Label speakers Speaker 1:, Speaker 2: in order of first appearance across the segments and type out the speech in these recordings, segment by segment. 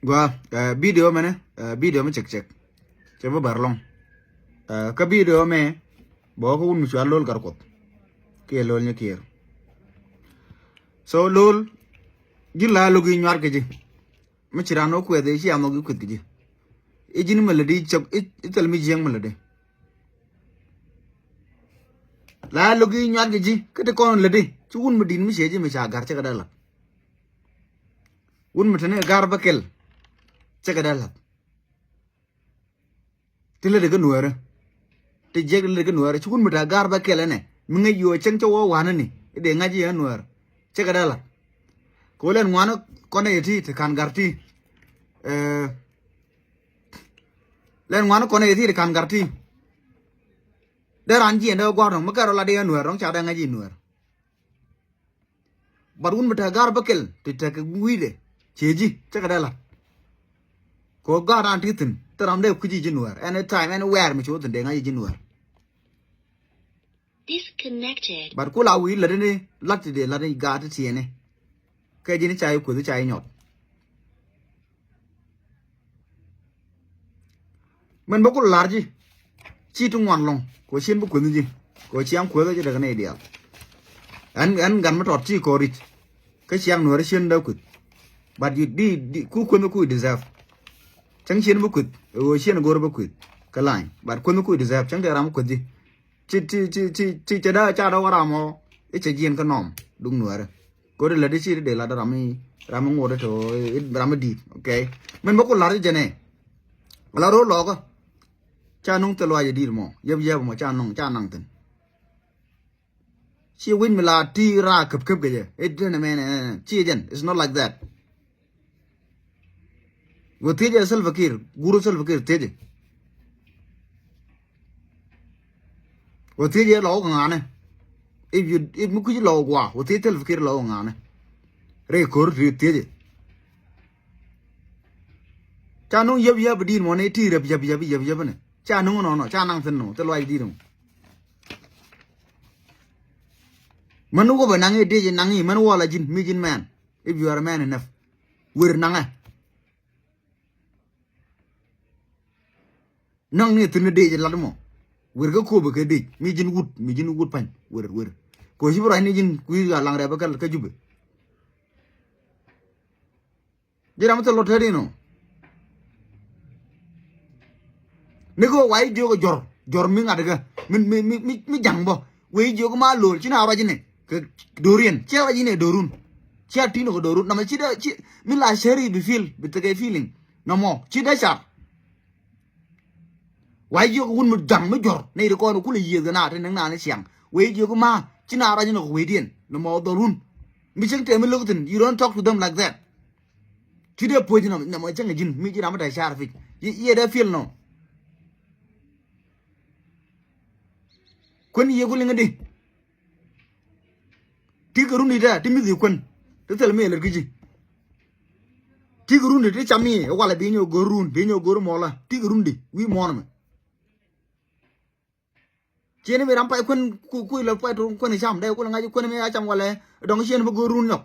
Speaker 1: gua video mana video me cek coba barlong ke video me bawa ko un musuh lol karkot ke lolnya kier so lol gila logi nyar keje me cirano ku ede si amogi ku keje ejini melodi chok itel mi jeng melodi la logi nyar keje kete kon lede chun medin mi seje me chagar cekadala un mutane gar bakel cekadala tile de Nuer te jeg le de Nuer chun muta gar bakel ne minga yo cheng cho wana ni de ngaji ya Nuer cekadala ko len ngwana kone yeti te kan garti len ngwana kone yeti te kan garti de ranji ndo gwa no makaro la de Nuer rong cha da ngaji Nuer barun muta gar bakel te te guide cheji cekadala ko gar antitin teram de kuji Nuer anytime anywhere mi chodin de ngaji Nuer
Speaker 2: disconnected
Speaker 1: bar ko la wi la de latti de la de ga te tiene ke jini chai ku de chai nyot men bako larji chi tu ngwan long ko chen bu ku ni ji ko chiang ku ga de ne dia an gan ma tot chi ko rit ke chiang Nuer chen da ku but you di ku ku deserve chang chen bu ku o chen gor bu ku ka line but ku deserve chang de ram ku ji chi da cha da ra mo e che jien ka nom dung Nuer ko de la de chi de la da ram ngode to ram di okay men bako larji jene la ro lo ko cha nong te loya dir mo yeb mo cha nang ten chi win mila ti ra kep ge it didn't mean chi jen it's not like that wo teje sel fakir guru sel fakir teje wo teje lo ngane if mu ku lo gwa wo teje sel fakir lo ngane re kor ri teje cha nong yeb dir mo ne ti rep yeb ne cha nong no cha nang ten no te loya dir mo manu ko banang e deje nangi manu wala jin mi jin man if you are a man enough wir nanga nang ni tun deje ladmo wir ga ko ba ke de mi jin wut pan wir ko si bro ni jin ku ga lang re ba ka jube jira mo to lo tedi no ne ko wai jo ko jor mi ngada ga mi jang bo we jo ko ma lol china ra jine dorian chia ji ne dorun chia tino ko dorun na chi da chi mi la sheri bi feel bi te feeling no mo chi da cha wai jo ko un mu dang mu jor ne ko no ku le ye ga na te nang na ne siang we jo ko ma chi na ra jine ko we dien no mo dorun mi cheng te mi lo tin you don't talk to them like that chi da po jina na mo cheng jin mi ji na ma da shar fi ye da feel no kun ye ko le ngadi ti garundi da ti mi kun te tel me ler giji ti garundi te chami wala bi nyo gor mola ti garundi wi mon me chene me rampai kun ku la pai to kun cham da ku la ngaji kun me a cham wala dong chen bu gorun nyok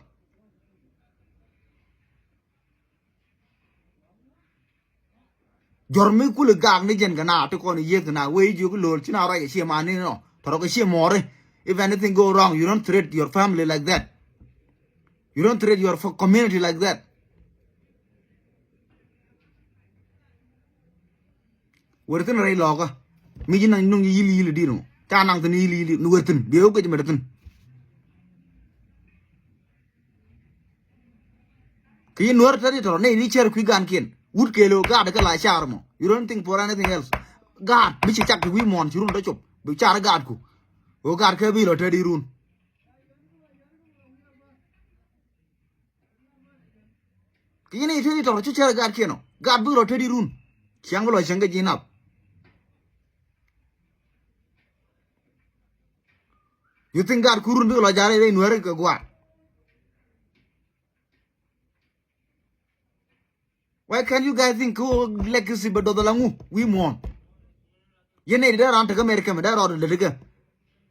Speaker 1: jor me ku le gang ni jen kana te ko ni ye kana we ju ku lol china ra ye che ma ni no taro ko che more if anything go wrong you don't treat your family like that you don't treat your community like that werten rai loga mi jin nang nung yili dino ta nang tin yili nu werten biyo ko jima tin ki Nuer tadi to ne ni cher ku gan ken wood kelo ga da la char mo you don't think for anything else god mi chi chak wi mon churun da chop bi char god ku o god ke bi lo tadi run ki ne tadi to cher god keno god bi lo tadi run chang lo chang ga jinap you think god kurun bi lo jare re Nuer ka gwa why can you guys think ko legacy ba do la ngu wi mon yene da ran ta America me da ro de ga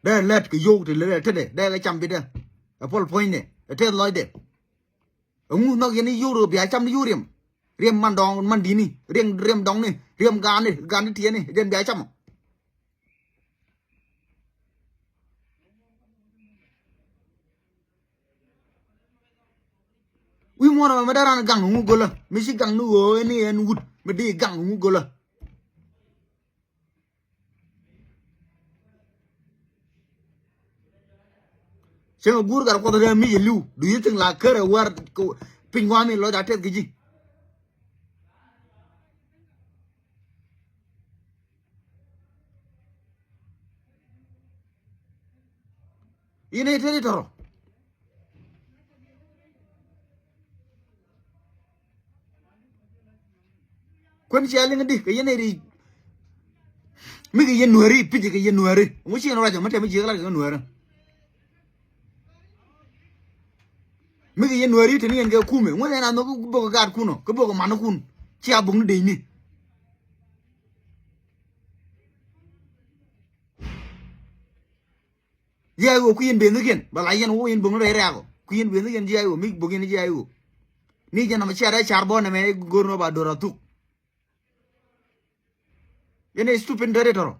Speaker 1: da let ko yo de le te de da ga cham bi da a pol point ne te lo de ngu no yene euro bi a cham euro riêng man dong man đi nè riêng dong nè riêng gan nè tiền nè dân bé chăm uy mo na mà đã ra gang ngu gola mi si gang nu o ni en wood mà đi gang ngu gola xem gur gar ko da mi lu do you think la kare war ko pingwa mi lo da tet giji ine territory kon ci ali ngadi ke yene ri mi ke yen nuari piji ke yen nuari mo ci no rajo mate mi jigala ke nuari mi ke yen nuari tini yen ke kume mo na no ko bogo gar kuno ko bogo manu kun ci abung de ni jago ku yen be ngien bala yen wo yen bung re rago ku yen be ngien jago mi bogo ni jago ni jana ma ci ara charbo na me gorno ba dora tuk yene stupid territory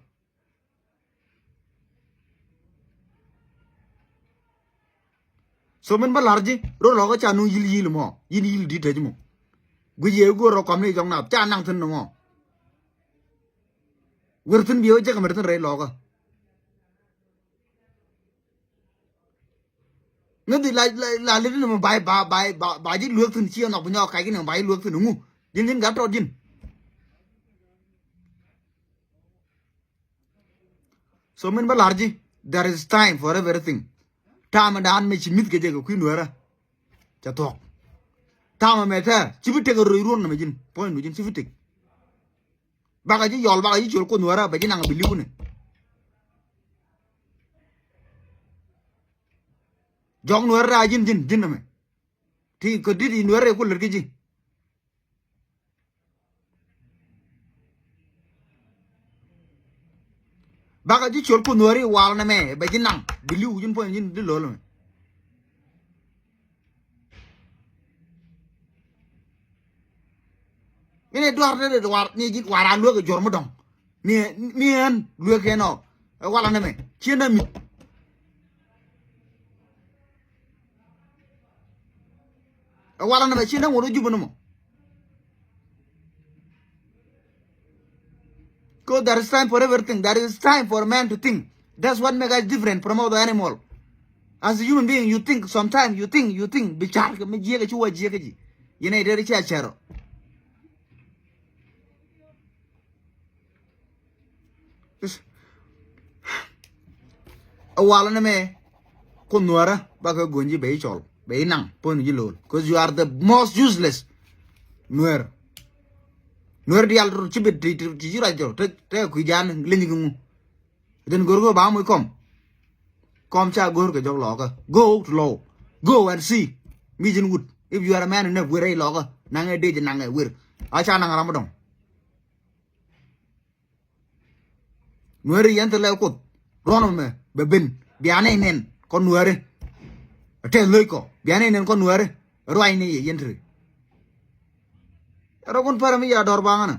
Speaker 1: so men ba larji ro logo cha nu yil mo yin yil di tejmo guye go ro kom ni jong na cha nang thun mo wertun biyo je kamar tun re logo ngadi la le no ba ji luok thun chi no bu nyo kai ki no bai luok thun ngu jin ga to jin so men ba larji there is time for everything time dan me chimit ke je ko ku nuera cha to time me ta chibite ko ro ron na jin point nu jin chibite baga ji yol baga ji chol ko nuera ba ji nang biliu ne jong nuera jin na me ti ko di nuera ko ler ke ji baga ji chol ko nuera wal na me ba ji nang biliu jin point jin di lo lo ine duar de duar ni ji wara lu ke jor mo dong ni en lu ke no wala na me chena mi wala na me chena wo ju bono mo ko there is time for everything there is time for man to think that's what makes us different from other animal as a human being you think sometimes you think bichar ke me je ke chuwa je ke ji yene de cha charo wala na me ko nuara ba ka gonji be chol be nang pon ji lol because you are the most useless nuer di al ci bet ti ji rajo te ku jan leñi ngu den gorgo ba muy kom cha gor ke jog loga go and see mi jin wood if you are a man enough where loga nanga de nanga wer acha nanga ramadon nuer yent le ko rono me be ben biane nen kon nuer te loy ko biane nen kon nuer roi ni yentre ro kon para mi ya dor bangana